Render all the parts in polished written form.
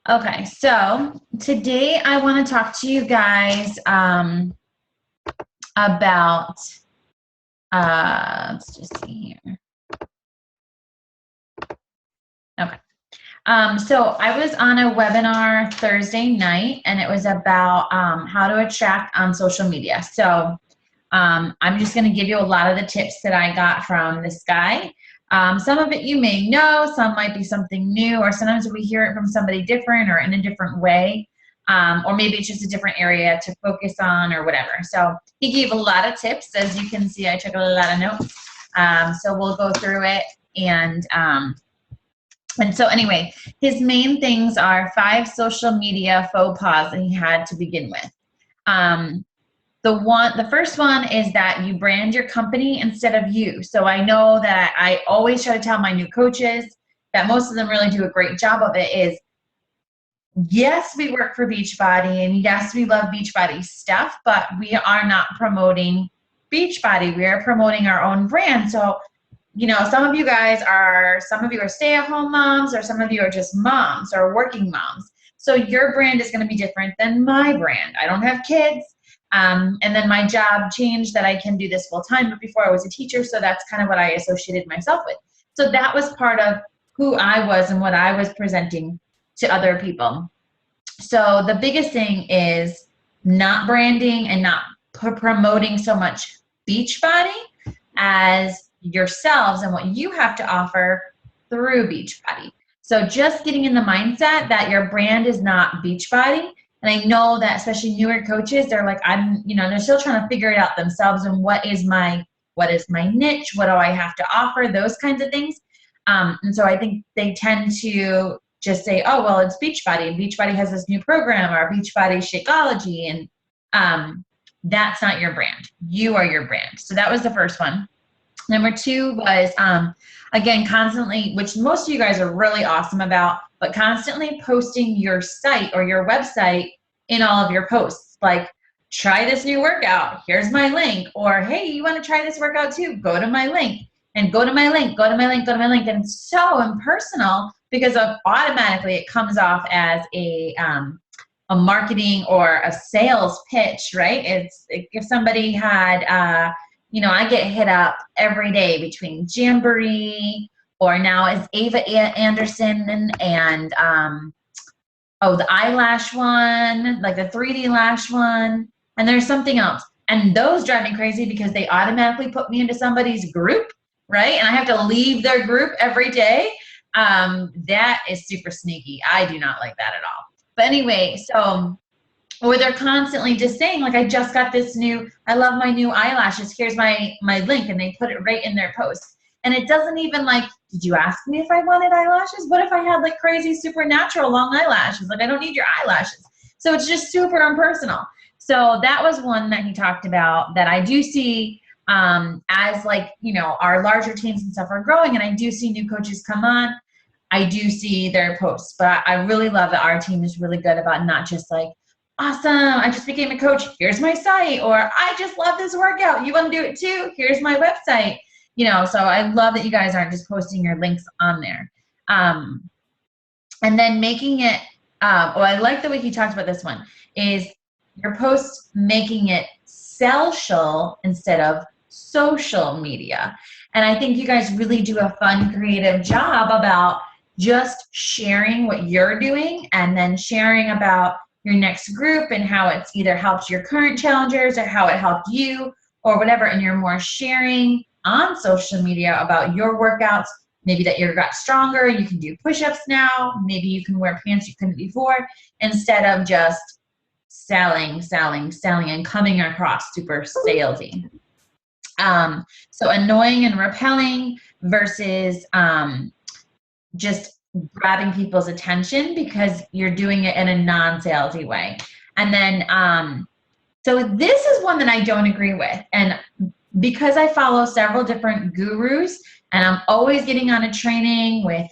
Okay, so today I want to talk to you guys about, let's just see here. Okay. So I was on a webinar Thursday night, and it was about how to attract on social media. So I'm just going to give you a lot of the tips that I got from this guy. Some of it you may know, some might be something new, or sometimes we hear it from somebody different or in a different way, or maybe it's just a different area to focus on or whatever. So he gave a lot of tips. As you can see, I took a lot of notes. So we'll go through it. And so anyway, his main things are 5 social media faux pas that he had to begin with. The first one is that you brand your company instead of you. So I know that I always try to tell my new coaches that most of them really do a great job of it is, yes, we work for Beachbody, and yes, we love Beachbody stuff, but we are not promoting Beachbody. We are promoting our own brand. So some of you are stay-at-home moms, or some of you are just moms or working moms. So your brand is going to be different than my brand. I don't have kids. And then my job changed that I can do this full time, but before I was a teacher, so that's kind of what I associated myself with. So that was part of who I was and what I was presenting to other people. So the biggest thing is not branding and not promoting so much Beachbody as yourselves and what you have to offer through Beachbody. So just getting in the mindset that your brand is not Beachbody. And I know that especially newer coaches, they're like, they're still trying to figure it out themselves. And what is my niche? What do I have to offer? Those kinds of things. And so I think they tend to just say, oh, well, it's Beachbody, and Beachbody has this new program, or Beachbody Shakeology, and that's not your brand. You are your brand. So that was the first one. Number 2 was, again, constantly, which most of you guys are really awesome about, but constantly posting your site or your website in all of your posts. Like, try this new workout. Here's my link. Or, hey, you want to try this workout too? Go to my link. And go to my link, go to my link, go to my link. And it's so impersonal because automatically it comes off as a marketing or a sales pitch, right? It's if somebody had, I get hit up every day between Jamboree, or now it's Ava Anderson and the eyelash one, like the 3D lash one, and there's something else. And those drive me crazy because they automatically put me into somebody's group, right? And I have to leave their group every day. That is super sneaky. I do not like that at all. But anyway, or they're constantly just saying, like, I just got I love my new eyelashes. Here's my link. And they put it right in their post. And it doesn't even did you ask me if I wanted eyelashes? What if I had crazy, supernatural long eyelashes? I don't need your eyelashes. So it's just super impersonal. So that was one that he talked about that I do see as our larger teams and stuff are growing, and I do see new coaches come on. I do see their posts, but I really love that our team is really good about not just awesome, I just became a coach, here's my site, or I just love this workout, you want to do it too, here's my website. So I love that you guys aren't just posting your links on there. And then making it, I like the way he talked about this one, is your posts making it social instead of social media. And I think you guys really do a fun, creative job about just sharing what you're doing and then sharing about your next group and how it's either helped your current challengers or how it helped you or whatever. And you're more sharing on social media about your workouts, maybe that you got stronger, you can do push-ups now, maybe you can wear pants you couldn't before, instead of just selling and coming across super salesy. So annoying and repelling versus just grabbing people's attention because you're doing it in a non-salesy way. And then, so this is one that I don't agree with. And because I follow several different gurus and I'm always getting on a training with,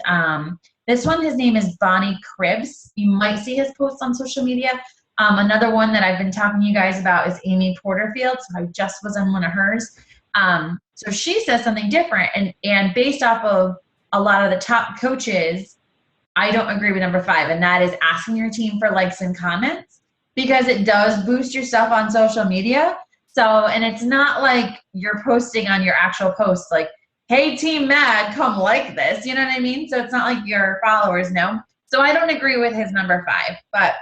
this one, his name is Bonnie Cribbs. You might see his posts on social media. Another one that I've been talking to you guys about is Amy Porterfield. So I just was on one of hers. So she says something different, and based off of a lot of the top coaches I don't agree with number 5, and that is asking your team for likes and comments, because it does boost your stuff on social media. So, and it's not like you're posting on your actual post like, hey, Team Mad, come like this. You know what I mean? So it's not like your followers know. So I don't agree with his number 5, but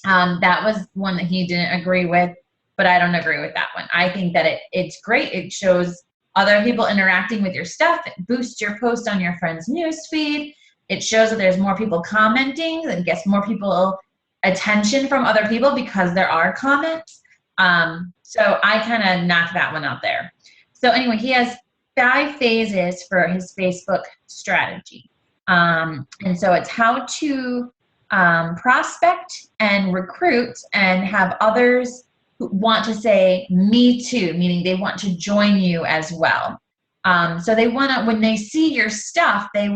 that was one that he didn't agree with, but I don't agree with that one. I think that it's great. It shows other people interacting with your stuff. It boosts your post on your friend's news feed. It shows that there's more people commenting, that gets more people attention from other people because there are comments. So I kind of knocked that one out there. So anyway, he has 5 phases for his Facebook strategy. And so it's how to prospect and recruit and have others who want to say me too, meaning they want to join you as well. So they want to, when they see your stuff, it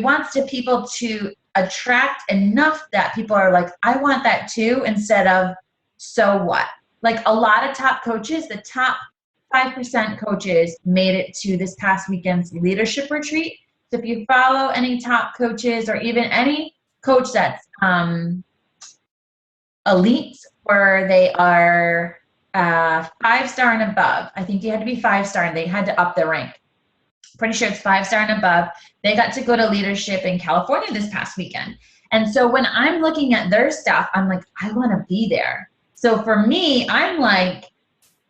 wants people to attract enough that people are like, I want that too, instead of so what. Like a lot of top coaches, the top 5% coaches made it to this past weekend's leadership retreat. So if you follow any top coaches or even any coach that's elite, where they are 5-star and above, I think you had to be 5-star and they had to up their rank. Pretty sure it's 5-star and above. They got to go to leadership in California this past weekend. And so when I'm looking at their stuff, I'm like, I want to be there. So for me, I'm like,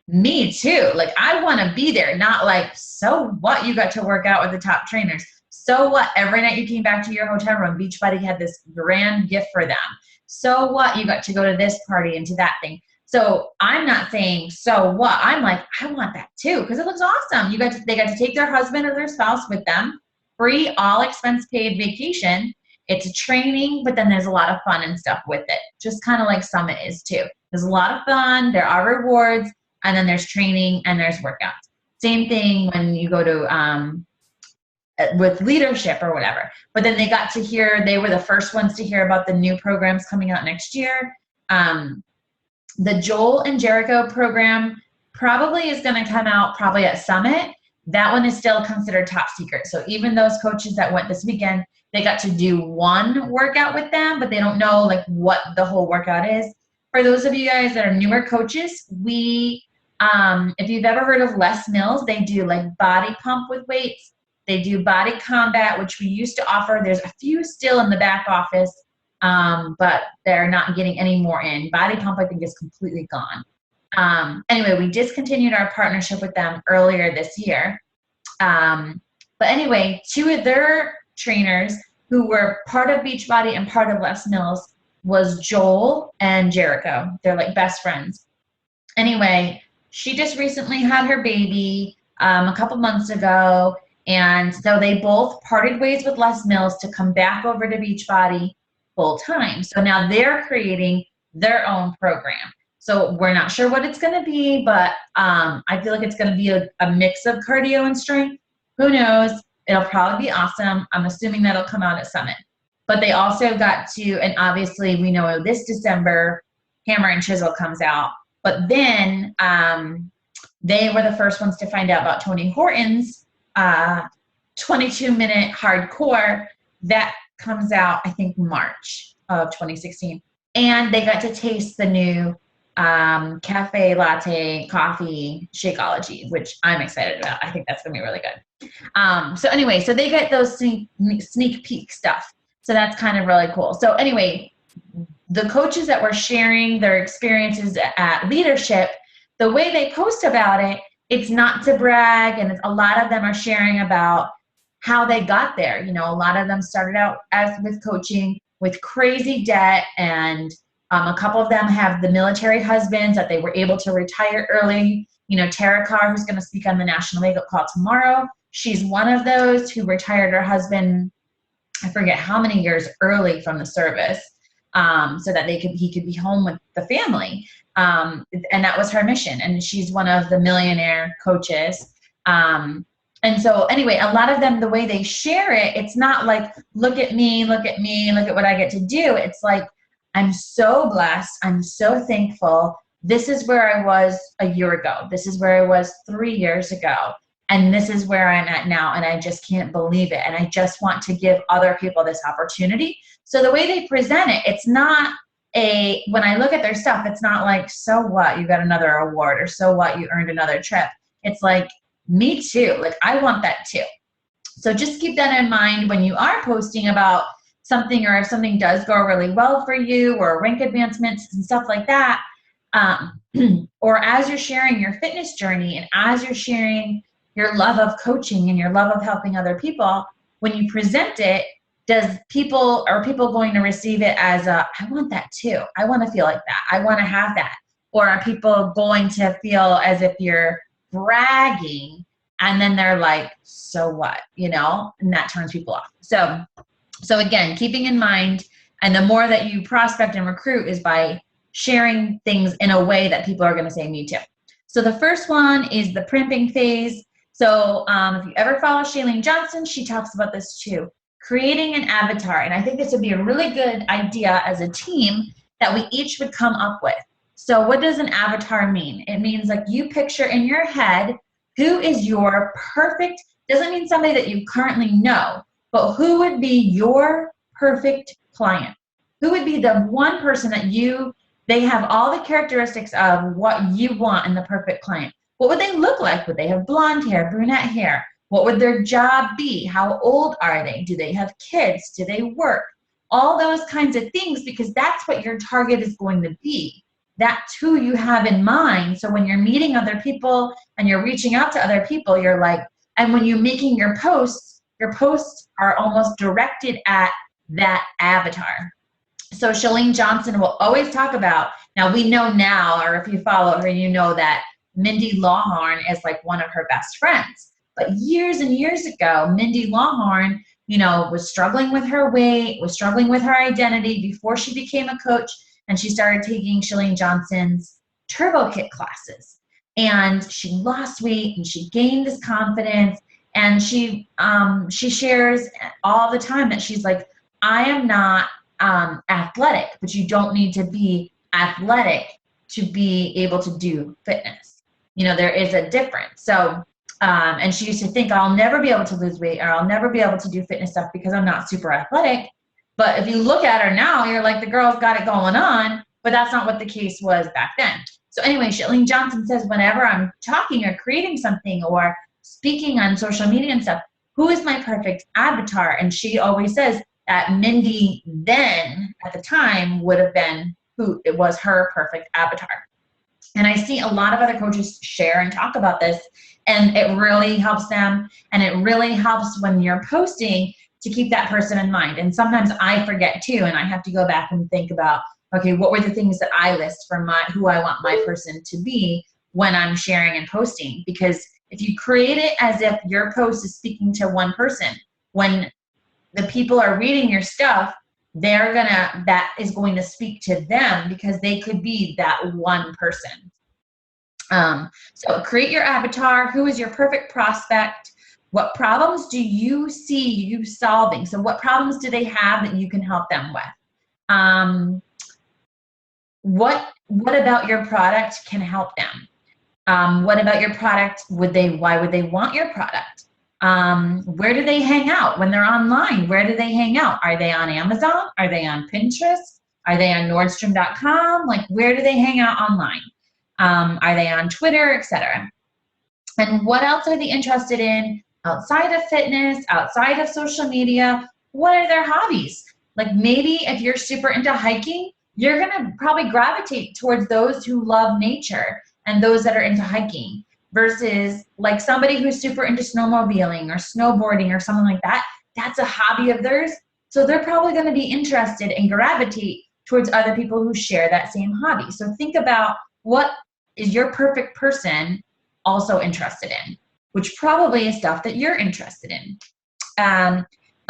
me too. Like, I want to be there, not like, so what, you got to work out with the top trainers. So what, every night you came back to your hotel room, Beachbody had this grand gift for them. So what, you got to go to this party and to that thing. So I'm not saying, so what, I'm like, I want that too, because it looks awesome. They got to take their husband or their spouse with them, free, all expense paid vacation. It's a training, but then there's a lot of fun and stuff with it. Just kind of like Summit is too. There's a lot of fun, there are rewards, and then there's training and there's workouts. Same thing when you go to, with leadership or whatever. But then they got to hear, they were the first ones to hear about the new programs coming out next year. The Joel and Jericho program probably is going to come out probably at Summit. That one is still considered top secret. So even those coaches that went this weekend, they got to do one workout with them, but they don't know like what the whole workout is. For those of you guys that are newer coaches, if you've ever heard of Les Mills, they do like body pump with weights. They do body combat, which we used to offer. There's a few still in the back office, but they're not getting any more in. Body pump, I think, is completely gone. Anyway, we discontinued our partnership with them earlier this year. But anyway, 2 of their trainers who were part of Beachbody and part of Les Mills was Joel and Jericho. They're like best friends. Anyway, she just recently had her baby a couple months ago. And so they both parted ways with Les Mills to come back over to Beachbody full time. So now they're creating their own program. So we're not sure what it's going to be, but I feel like it's going to be a mix of cardio and strength. Who knows? It'll probably be awesome. I'm assuming that'll come out at Summit. But they also got to, and obviously we know this December, Hammer and Chisel comes out. But then they were the first ones to find out about Tony Horton's 22-minute hardcore that comes out, I think, March of 2016. And they got to taste the new cafe latte coffee Shakeology, which I'm excited about. I think that's going to be really good. So anyway, so they get those sneak peek stuff. So that's kind of really cool. So anyway, the coaches that were sharing their experiences at leadership, the way they post about it, it's not to brag, and a lot of them are sharing about how they got there. You know, a lot of them started out with coaching with crazy debt, and a couple of them have the military husbands that they were able to retire early. You know, Tara Carr, who's going to speak on the National Wake Up Call tomorrow, she's one of those who retired her husband, I forget how many years early from the service, so that he could be home with the family. And that was her mission. And she's one of the millionaire coaches. And so anyway, a lot of them, the way they share it, it's not like, look at me, look at me, look at what I get to do. It's like, I'm so blessed. I'm so thankful. This is where I was a year ago. This is where I was 3 years ago. and this is where I'm at now, and I just can't believe it, and I just want to give other people this opportunity. So the way they present it, it's not when I look at their stuff, it's not like, so what, you got another award, or so what, you earned another trip. It's like, me too, like I want that too. So just keep that in mind when you are posting about something, or if something does go really well for you, or rank advancements and stuff like that, or as you're sharing your fitness journey, and as you're sharing your love of coaching and your love of helping other people, when you present it, are people going to receive it as I want that too, I want to feel like that, I want to have that? Or are people going to feel as if you're bragging, and then they're like, so what, and that turns people off. So again, keeping in mind, and the more that you prospect and recruit is by sharing things in a way that people are going to say, me too. So the first one is the primping phase. So if you ever follow Chalene Johnson, she talks about this too, creating an avatar. And I think this would be a really good idea as a team that we each would come up with. So what does an avatar mean? It means like you picture in your head who is your perfect, doesn't mean somebody that you currently know, but who would be your perfect client? Who would be the one person that they have all the characteristics of what you want in the perfect client? What would they look like? Would they have blonde hair, brunette hair? What would their job be? How old are they? Do they have kids? Do they work? All those kinds of things, because that's what your target is going to be. That's who you have in mind. So when you're meeting other people and you're reaching out to other people, you're like, and when you're making your posts are almost directed at that avatar. So Chalene Johnson will always talk about, now we know now, or if you follow her, you know that Mindy Lawhorn is like one of her best friends. But years and years ago, Mindy Lawhorn, was struggling with her weight, was struggling with her identity before she became a coach, and she started taking Chalene Johnson's Turbo Kit classes. And she lost weight, and she gained this confidence, and she shares all the time that she's like, I am not athletic, but you don't need to be athletic to be able to do fitness. There is a difference. So, and she used to think, I'll never be able to lose weight, or I'll never be able to do fitness stuff because I'm not super athletic. But if you look at her now, you're like, the girl's got it going on, but that's not what the case was back then. So anyway, Chalene Johnson says, whenever I'm talking or creating something or speaking on social media and stuff, who is my perfect avatar? And she always says that Mindy then, at the time, would have been who it was her perfect avatar. And I see a lot of other coaches share and talk about this, and it really helps them, and it really helps when you're posting to keep that person in mind. And sometimes I forget too, and I have to go back and think about, okay, what were the things that I list for who I want my person to be when I'm sharing and posting? Because if you create it as if your post is speaking to one person, when the people are reading your stuff, that is going to speak to them, because they could be that one person. So create your avatar. Who is your perfect prospect? What problems do you see you solving? So what problems do they have that you can help them with? What about your product can help them? What about your product? Why would they want your product? Where do they hang out when they're online? Where do they hang out? Are they on Amazon? Are they on Pinterest? Are they on Nordstrom.com? Like, where do they hang out online? Are they on Twitter, etc.? And what else are they interested in outside of fitness, outside of social media? What are their hobbies? Like, maybe if you're super into hiking, you're going to probably gravitate towards those who love nature and those that are into hiking, versus like somebody who's super into snowmobiling or snowboarding or something like that. That's a hobby of theirs. So they're probably going to be interested and gravitate towards other people who share that same hobby. So think about, what is your perfect person also interested in, which probably is stuff that you're interested in.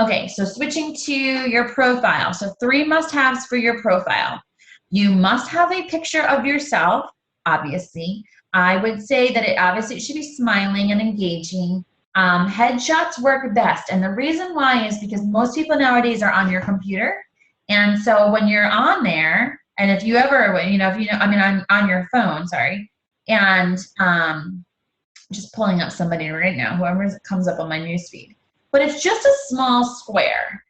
Okay, so switching to your profile. So 3 must-haves for your profile. You must have a picture of yourself, obviously. I would say that it should be smiling and engaging. Headshots work best, and the reason why is because most people nowadays are on your computer, and so when you're on there, and if you ever, on your phone, sorry, and just pulling up somebody right now, whoever comes up on my newsfeed. But it's just a small square.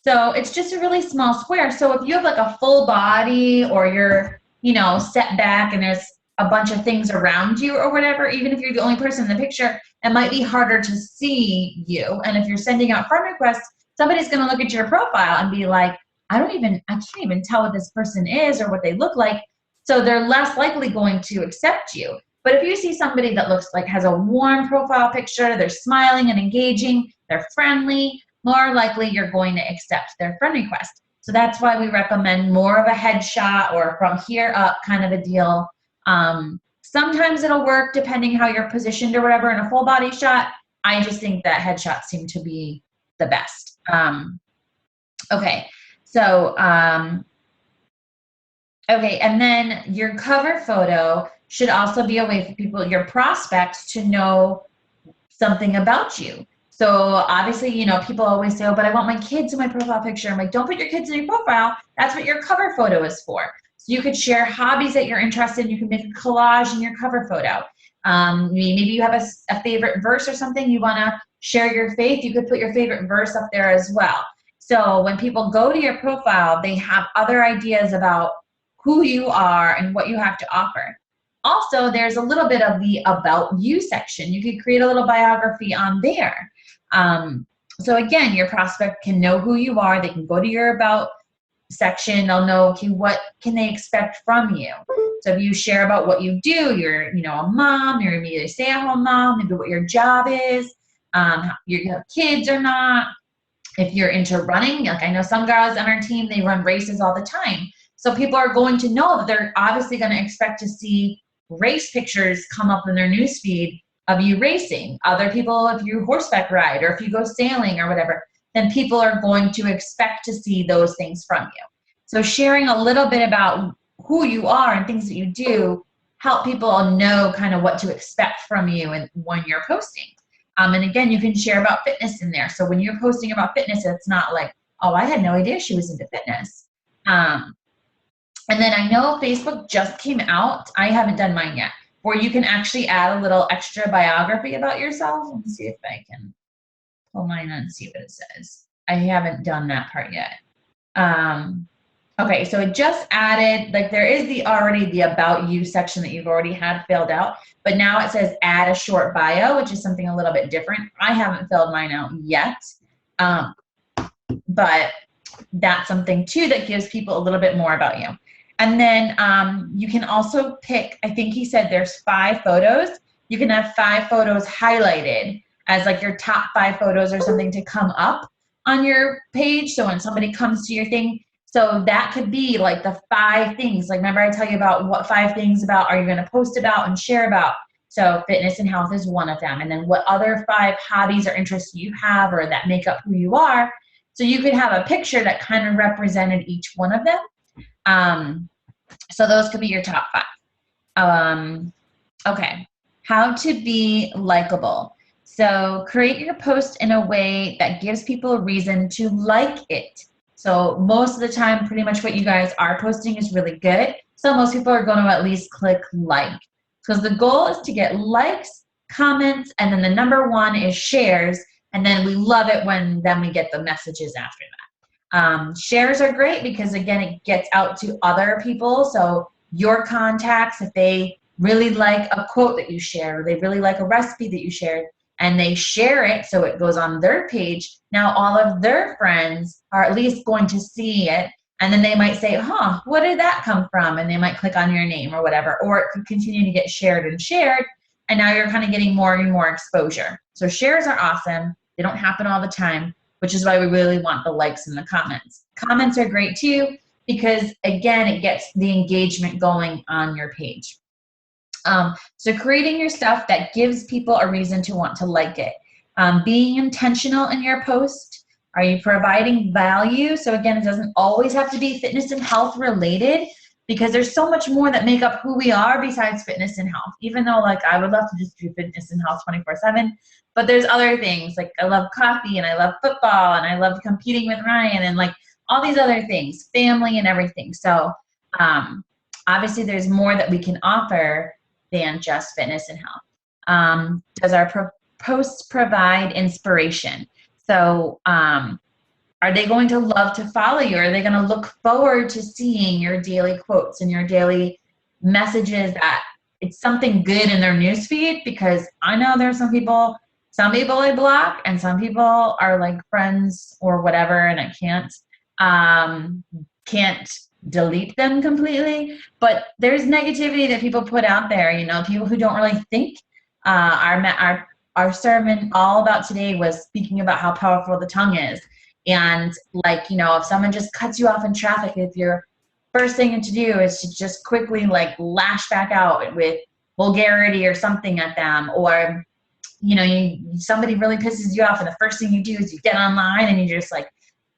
So it's just a really small square. So if you have like a full body or you're, you know, set back and there's a bunch of things around you or whatever, even if you're the only person in the picture, it might be harder to see you. And if you're sending out friend requests, somebody's going to look at your profile and be like, I can't even tell what this person is or what they look like. So they're less likely going to accept you. But if you see somebody that looks like has a warm profile picture, they're smiling and engaging, they're friendly, more likely you're going to accept their friend request. So that's why we recommend more of a headshot or from here up kind of a deal. Sometimes it'll work depending how you're positioned or whatever in a full body shot. I just think that headshots seem to be the best. Okay, so, okay, and then your cover photo should also be a way for people, your prospects, to know something about you. So obviously, you know, people always say, oh, but I want my kids in my profile picture. I'm like, don't put your kids in your profile. That's what your cover photo is for. So you could share hobbies that you're interested in. You can make a collage in your cover photo. Maybe you have a favorite verse or something. You want to share your faith. You could put your favorite verse up there as well. So when people go to your profile, they have other ideas about who you are and what you have to offer. Also, there's a little bit of the About You section. You could create a little biography on there. So again, your prospect can know who you are. They can go to your About section. They'll know, okay, what can they expect from you? So if you share about what you do, you're, you know, a mom, you're maybe a stay-at-home mom, maybe what your job is, you have kids or not. If you're into running, like I know some girls on our team, they run races all the time. So people are going to know that they're obviously going to expect to see race pictures come up in their newsfeed of you racing. Other people, if you horseback ride or if you go sailing or whatever, then people are going to expect to see those things from you. So sharing a little bit about who you are and things that you do help people know kind of what to expect from you and when you're posting. And again, you can share about fitness in there. So when you're posting about fitness, it's not like, oh, I had no idea she was into fitness. And then I know Facebook just came out. I haven't done mine yet, where you can actually add a little extra biography about yourself. Let me see if I can pull mine and see what it says. I haven't done that part yet. Okay, so it just added, like there is already the About You section that you've already had filled out, but now it says add a short bio, which is something a little bit different. I haven't filled mine out yet, but that's something too that gives people a little bit more about you. And then you can also pick, I think he said there's 5 photos. You can have 5 photos highlighted as like your top 5 photos or something to come up on your page. So when somebody comes to your thing, so that could be like the 5 things. Like remember I tell you about what 5 things about are you going to post about and share about. So fitness and health is one of them. And then what other 5 hobbies or interests you have or that make up who you are. So you could have a picture that kind of represented each one of them. So those could be your top 5. Okay. How to be likable. So create your post in a way that gives people a reason to like it. So most of the time, pretty much what you guys are posting is really good. So most people are going to at least click like. Because the goal is to get likes, comments, and then the number 1 is shares. And then we love it when then we get the messages after that. Shares are great because, again, it gets out to other people. So your contacts, if they really like a quote that you shared, or they really like a recipe that you shared, and they share it so it goes on their page, now all of their friends are at least going to see it. And then they might say, huh, what did that come from? And they might click on your name or whatever. Or it could continue to get shared and shared. And now you're kind of getting more and more exposure. So shares are awesome. They don't happen all the time, which is why we really want the likes and the comments. Comments are great too, because again, it gets the engagement going on your page. So creating your stuff that gives people a reason to want to like it. Being intentional in your post. Are you providing value? So again, it doesn't always have to be fitness and health related, because there's so much more that make up who we are besides fitness and health. Even though like I would love to just do fitness and health 24/7, but there's other things like I love coffee and I love football and I love competing with Ryan and like all these other things, family and everything. So obviously there's more that we can offer than just fitness and health. Does our post provide inspiration? So are they going to love to follow you? Are they going to look forward to seeing your daily quotes and your daily messages that it's something good in their newsfeed? Because I know there's some people I block, and some people are like friends or whatever, and I can't delete them completely. But there's negativity that people put out there, people who don't really think. Our sermon all about today was speaking about how powerful the tongue is. And like, if someone just cuts you off in traffic, if your first thing to do is to just quickly like lash back out with vulgarity or something at them, or somebody really pisses you off and the first thing you do is you get online and you just like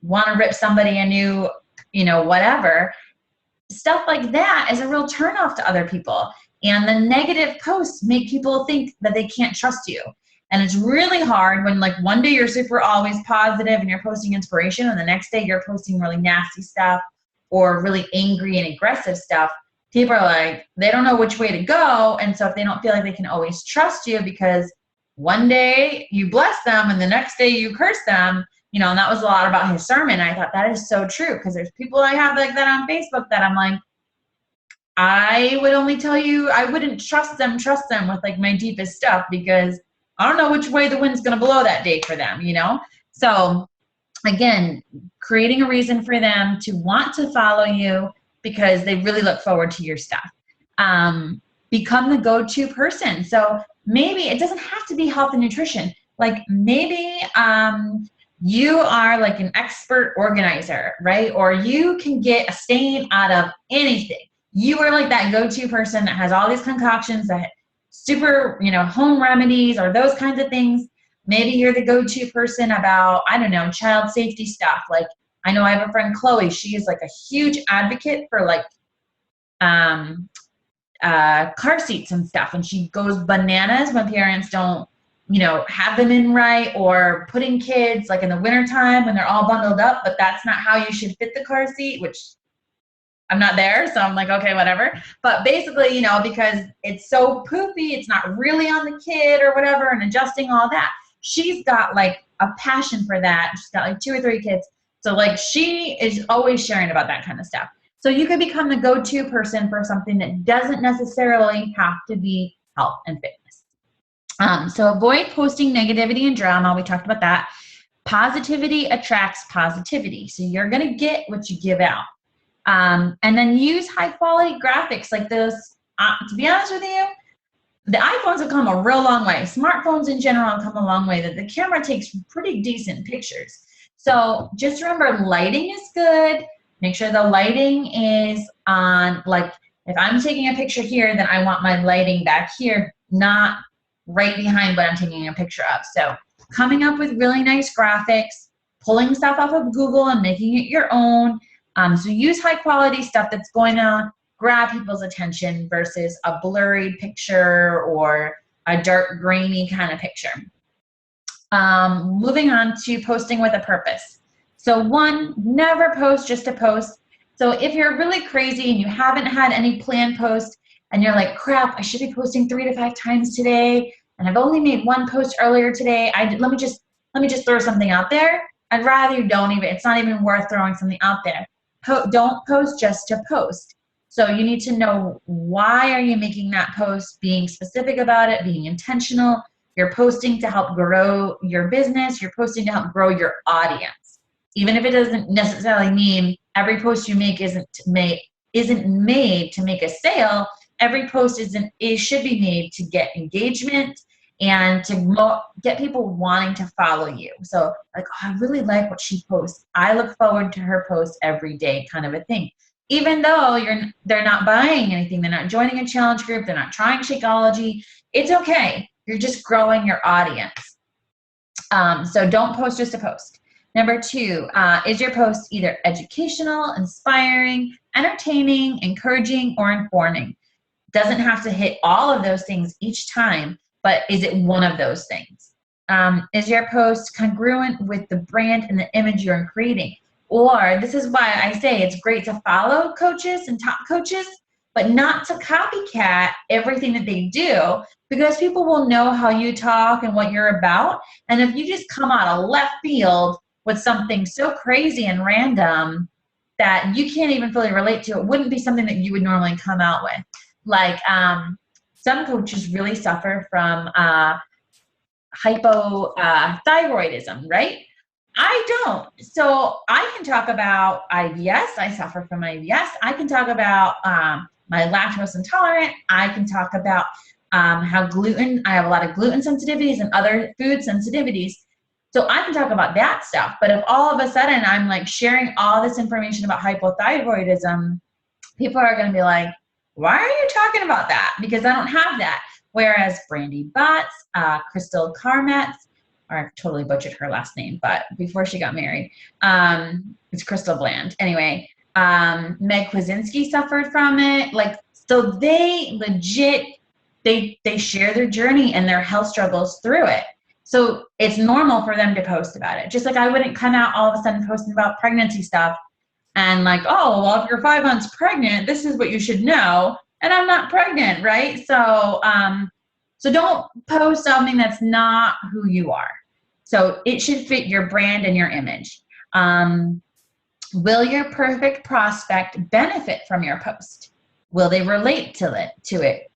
want to rip somebody a new, whatever. Stuff like that is a real turnoff to other people. And the negative posts make people think that they can't trust you. And it's really hard when like one day you're super always positive and you're posting inspiration, and the next day you're posting really nasty stuff or really angry and aggressive stuff. People are like, they don't know which way to go. And so if they don't feel like they can always trust you because one day you bless them and the next day you curse them, and that was a lot about his sermon. I thought that is so true, because there's people I have like that on Facebook that I'm like, I would only tell you, I wouldn't trust them with like my deepest stuff, because I don't know which way the wind's going to blow that day for them, So again, creating a reason for them to want to follow you because they really look forward to your stuff. Become the go-to person. So maybe it doesn't have to be health and nutrition. Like maybe you are like an expert organizer, right? Or you can get a stain out of anything. You are like that go-to person that has all these concoctions that super, home remedies or those kinds of things. Maybe you're the go-to person about, I don't know, child safety stuff. Like I know I have a friend, Chloe. She is like a huge advocate for like car seats and stuff. And she goes bananas when parents don't, have them in right, or putting kids like in the wintertime when they're all bundled up, but that's not how you should fit the car seat, which I'm not there. So I'm like, okay, whatever. But basically, because it's so poofy, it's not really on the kid or whatever, and adjusting all that. She's got like a passion for that. She's got like 2 or 3 kids. So like she is always sharing about that kind of stuff. So you could become the go-to person for something that doesn't necessarily have to be health and fitness. So avoid posting negativity and drama. We talked about that. Positivity attracts positivity. So you're going to get what you give out. And then use high quality graphics like those. To be honest with you, the iPhones have come a real long way. Smartphones in general have come a long way. That the camera takes pretty decent pictures. So just remember, lighting is good. Make sure the lighting is on, like if I'm taking a picture here, then I want my lighting back here, not right behind what I'm taking a picture of. So coming up with really nice graphics, pulling stuff off of Google and making it your own. So use high quality stuff that's going to grab people's attention versus a blurry picture or a dark grainy kind of picture. Moving on to posting with a purpose. So 1, never post just to post. So if you're really crazy and you haven't had any planned posts and you're like, crap, I should be posting 3 to 5 times today, and I've only made 1 post earlier today. Let me just throw something out there. I'd rather you don't even. It's not even worth throwing something out there. Don't post just to post. So you need to know, why are you making that post, being specific about it, being intentional. You're posting to help grow your business. You're posting to help grow your audience. Even if it doesn't necessarily mean every post you make isn't made to make a sale. Every post should be made to get engagement and to get people wanting to follow you. So like, oh, I really like what she posts. I look forward to her post every day, kind of a thing. Even though they're not buying anything, they're not joining a challenge group, they're not trying Shakeology, it's okay. You're just growing your audience. So don't post just to post. Number 2, is your post either educational, inspiring, entertaining, encouraging, or informing? Doesn't have to hit all of those things each time, but is it one of those things? Is your post congruent with the brand and the image you're creating? Or this is why I say it's great to follow coaches and top coaches, but not to copycat everything that they do, because people will know how you talk and what you're about. And if you just come out of left field with something so crazy and random that you can't even fully relate to, it wouldn't be something that you would normally come out with. Like some coaches really suffer from hypothyroidism, right? I don't. So I can talk about IBS. I suffer from IBS. I can talk about my lactose intolerant. I can talk about how gluten, I have a lot of gluten sensitivities and other food sensitivities. So I can talk about that stuff. But if all of a sudden I'm like sharing all this information about hypothyroidism, people are going to be like, why are you talking about that? Because I don't have that. Whereas Brandy Butts, Crystal Karmetz, or I totally butchered her last name, but before she got married, it's Crystal Bland. Anyway, Meg Kwasinski suffered from it. Like, so they legit, they share their journey and their health struggles through it. So it's normal for them to post about it. Just like I wouldn't come out all of a sudden posting about pregnancy stuff and like, oh, well, if you're 5 months pregnant, this is what you should know. And I'm not pregnant, right? So, so don't post something that's not who you are. So it should fit your brand and your image. Will your perfect prospect benefit from your post? Will they relate to it?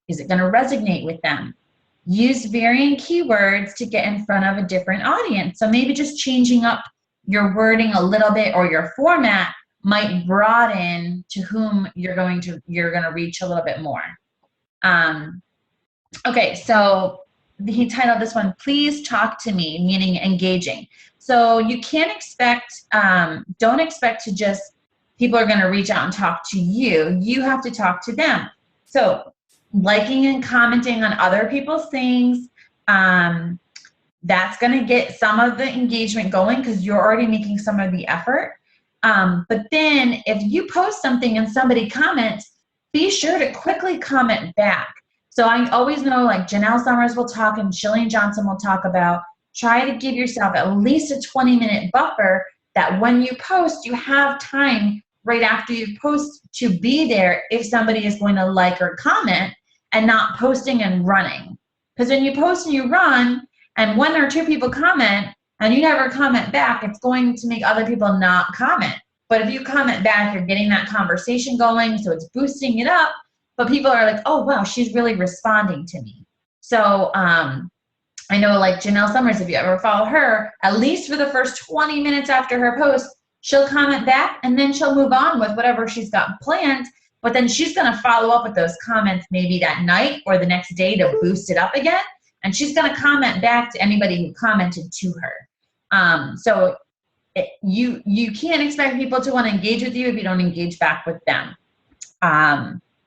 Is it going to resonate with them? Use varying keywords to get in front of a different audience. So maybe just changing up your wording a little bit or your format might broaden to whom you're going to reach a little bit more. Okay, so he titled this one, Please Talk to Me, meaning engaging. So you can't expect, don't expect to just, people are going to reach out and talk to you. You have to talk to them. So liking and commenting on other people's things, that's going to get some of the engagement going because you're already making some of the effort. But then if you post something and somebody comments, be sure to quickly comment back. So I always know, like Janelle Summers will talk and Shillian Johnson will talk about, try to give yourself at least a 20-minute buffer that when you post, you have time right after you post to be there if somebody is going to like or comment, and not posting and running. Because when you post and you run and one or two people comment and you never comment back, it's going to make other people not comment. But if you comment back, you're getting that conversation going, so it's boosting it up. But people are like, oh, wow, she's really responding to me. So I know like Janelle Summers, if you ever follow her, at least for the first 20 minutes after her post, she'll comment back and then she'll move on with whatever she's got planned. But then she's going to follow up with those comments maybe that night or the next day to boost it up again. And she's going to comment back to anybody who commented to her. So you can't expect people to want to engage with you if you don't engage back with them.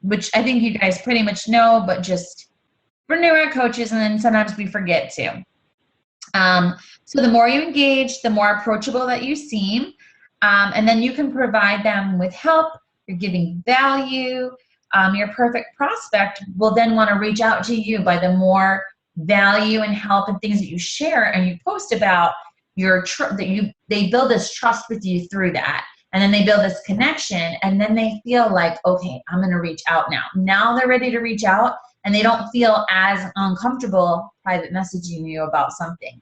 Which I think you guys pretty much know, but just for newer coaches, and then sometimes we forget to. So the more you engage, the more approachable that you seem, and then you can provide them with help. You're giving value. Your perfect prospect will then want to reach out to you by the more value and help and things that you share and you post about. They build this trust with you through that. And then they build this connection, and then they feel like, okay, I'm going to reach out now. Now they're ready to reach out, and they don't feel as uncomfortable private messaging you about something.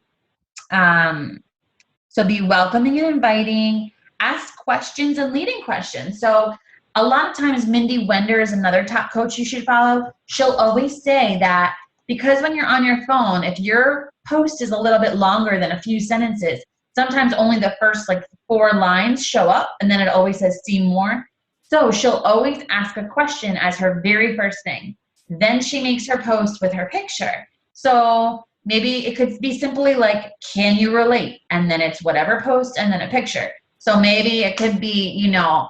So be welcoming and inviting. Ask questions and leading questions. So a lot of times, Mindy Wender is another top coach you should follow. She'll always say that because when you're on your phone, if your post is a little bit longer than a few sentences, sometimes only the first like 4 lines show up, and then it always says see more. So she'll always ask a question as her very first thing. Then she makes her post with her picture. So maybe it could be simply like, can you relate? And then it's whatever post and then a picture. So maybe it could be, you know,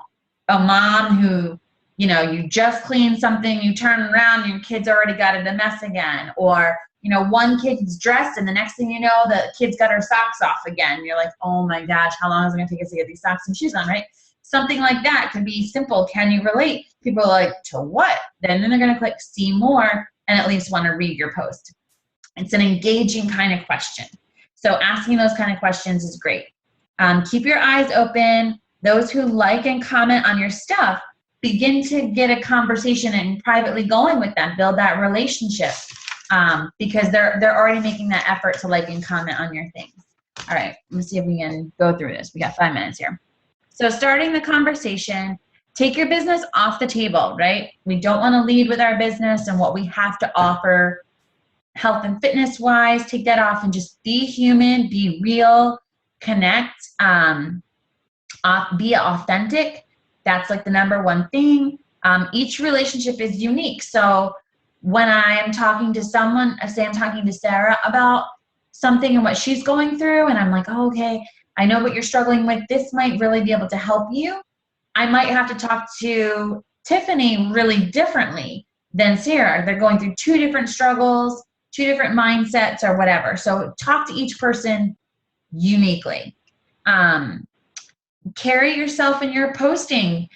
a mom who, you know, you just cleaned something, you turn around and your kid's already got it a mess again. Or, you know, one kid's dressed and the next thing you know, the kid's got her socks off again. You're like, oh my gosh, how long is it going to take us to get these socks and shoes on, right? Something like that could be simple. Can you relate? People are like, to what? Then they're going to click see more and at least want to read your post. It's an engaging kind of question. So asking those kind of questions is great. Keep your eyes open. Those who like and comment on your stuff, begin to get a conversation and privately going with them, build that relationship, because they're already making that effort to like and comment on your things. All right, let's see if we can go through this. We got 5 minutes here. So starting the conversation, take your business off the table, right? We don't want to lead with our business and what we have to offer health and fitness wise. Take that off and just be human, be real, connect, be authentic. That's like the number one thing. Each relationship is unique. So when I am talking to someone, say I'm talking to Sarah about something and what she's going through, and I'm like, oh, okay, I know what you're struggling with. This might really be able to help you. I might have to talk to Tiffany really differently than Sarah. They're going through 2 different struggles, 2 different mindsets or whatever. So talk to each person uniquely. Carry yourself in your posting.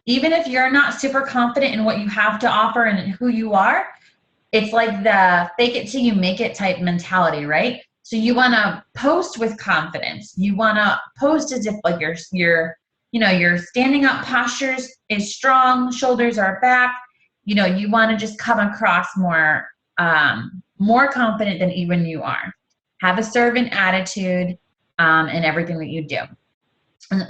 Even if you're not super confident in what you have to offer and who you are, it's like the fake it till you make it type mentality, right? So you want to post with confidence. You want to post as if like your standing up posture is strong, shoulders are back. You want to just come across more confident than even you are. Have a servant attitude in everything that you do.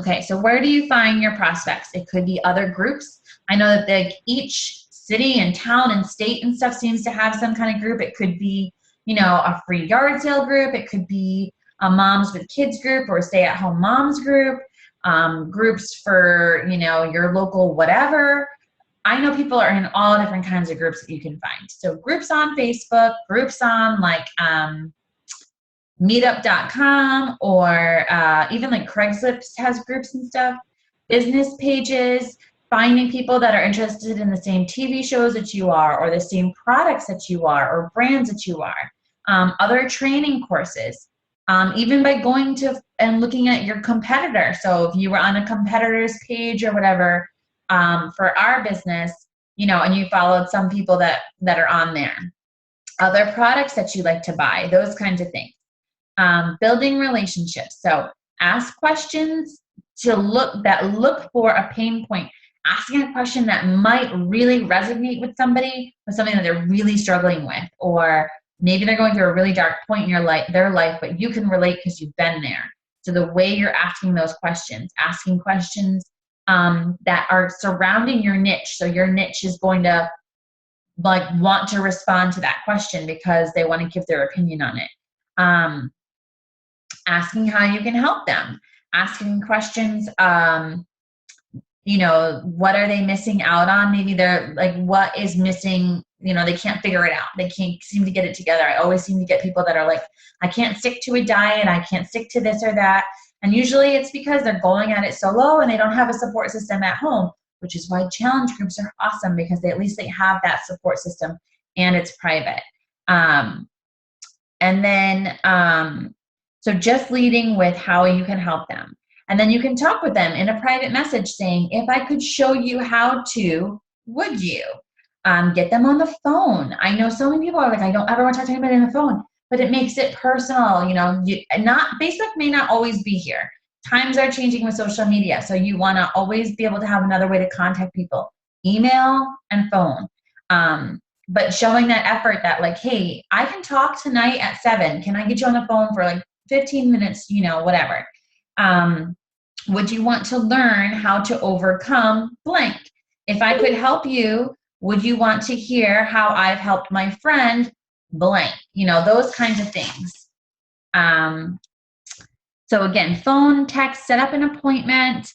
Okay, so where do you find your prospects? It could be other groups. I know that each city and town and state and stuff seems to have some kind of group. It could be, a free yard sale group. It could be a moms with kids group or a stay-at-home moms group. Groups for, your local whatever. I know people are in all different kinds of groups that you can find. So groups on Facebook, groups on like meetup.com, or even like Craigslist has groups and stuff. Business pages, finding people that are interested in the same TV shows that you are, or the same products that you are, or brands that you are. Other training courses. Even by going to and looking at your competitor. So if you were on a competitor's page or whatever for our business, and you followed some people that are on there. Other products that you like to buy, those kinds of things. Building relationships. So ask questions that look for a pain point. Asking a question that might really resonate with somebody, with something that they're really struggling with, or maybe they're going through a really dark point in their life, but you can relate because you've been there. So the way you're asking those questions, asking questions that are surrounding your niche. So your niche is going to want to respond to that question because they want to give their opinion on it. Asking how you can help them. Asking questions, what are they missing out on? Maybe they're like, what is missing? They can't figure it out. They can't seem to get it together. I always seem to get people that are like, I can't stick to a diet. I can't stick to this or that. And usually it's because they're going at it solo and they don't have a support system at home, which is why challenge groups are awesome, because at least they have that support system and it's private. So just leading with how you can help them. And then you can talk with them in a private message saying, if I could show you how to, would you? Get them on the phone. I know so many people are like, I don't ever want to talk to anybody on the phone, but it makes it personal. Facebook may not always be here. Times are changing with social media. So you want to always be able to have another way to contact people, email and phone. But showing that effort that like, hey, I can talk tonight at 7. Can I get you on the phone for like 15 minutes, whatever. Would you want to learn how to overcome blank? If I could help you, would you want to hear how I've helped my friend blank? Those kinds of things. So again, phone, text, set up an appointment.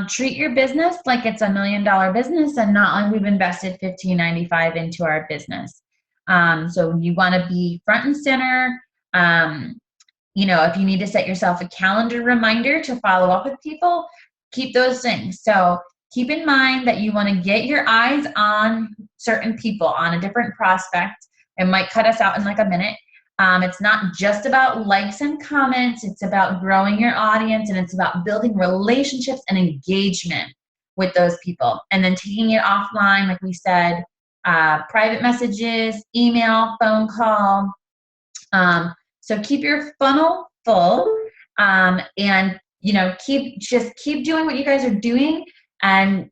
Treat your business like it's $1 million business and not like we've invested $15.95 into our business. So you want to be front and center. If you need to set yourself a calendar reminder to follow up with people, keep those things. So keep in mind that you want to get your eyes on certain people, on a different prospect. It might cut us out in like a minute. It's not just about likes and comments. It's about growing your audience, and it's about building relationships and engagement with those people. And then taking it offline, like we said, private messages, email, phone call. So keep your funnel full, and keep doing what you guys are doing. and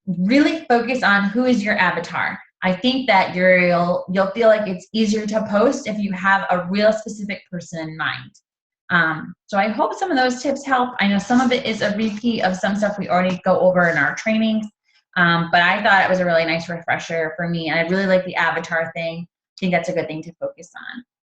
really focus on who is your avatar. I think that you'll feel like it's easier to post if you have a real specific person in mind. So I hope some of those tips help. I know some of it is a repeat of some stuff we already go over in our trainings, but I thought it was a really nice refresher for me. And I really like the avatar thing. I think that's a good thing to focus on.